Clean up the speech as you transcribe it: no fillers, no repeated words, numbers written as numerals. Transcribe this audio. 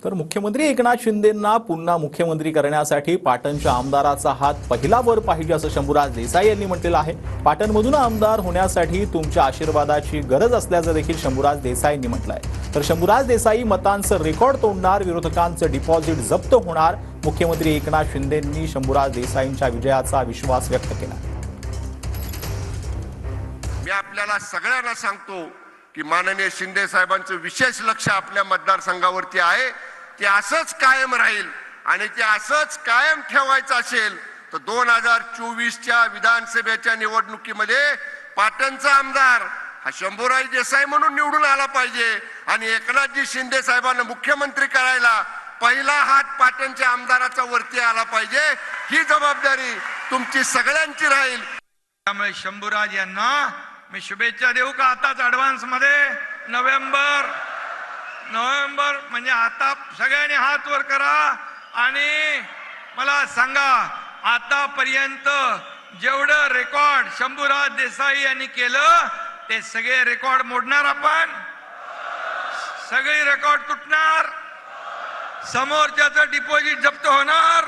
तर मुख्यमंत्री एकनाथ शिंदेंना पुन्हा मुख्यमंत्री करण्यासाठी पाटणच्या आमदाराचा हात पहिला वर पाहिजे असं शंभूराज देसाई यांनी म्हटलेलं आहे। पाटणमधून आमदार होण्यासाठी तुमच्या आशीर्वादाची गरज असल्याचं देखील शंभूराज देसाईंनी म्हटलंय। तर शंभूराज देसाई मतांचं रेकॉर्ड तोडणार, विरोधकांचं डिपॉझिट जप्त होणार। मुख्यमंत्री एकनाथ शिंदेंनी शंभूराज देसाईंच्या विजयाचा विश्वास व्यक्त केला। मी आपल्याला सगळ्यांना सांगतो की माननीय शिंदे साहेबांचं विशेष लक्ष आपल्या मतदारसंघावरती आहे। ते असंच कायम राहील आणि ते असंच कायम ठेवायचं असेल तर 2024च्या विधानसभेच्या निवडणुकीमध्ये पाटणचा आमदार हा शंभूराज देसाई म्हणून निवडून आला पाहिजे आणि एकनाथजी शिंदे साहेबांना मुख्यमंत्री करायला पहिला हात पाटणच्या आमदाराचा वरती आला पाहिजे। ही जबाबदारी तुमची सगळ्यांची राहील। त्यामुळे शंभूराज यांना मी शुभेच्छा देऊ का? आताच ऍडव्हान्स मध्ये नोव्हेंबर म्हणजे आता सगळ्यांनी हात वर करा आणि मला सांगा आतापर्यंत जेवढं रेकॉर्ड शंभूराज देसाई यांनी केलं ते सगळे रेकॉर्ड मोडणार आपण, सगळे रेकॉर्ड तुटणार, समोरच्याचं डिपॉझिट जप्त होणार,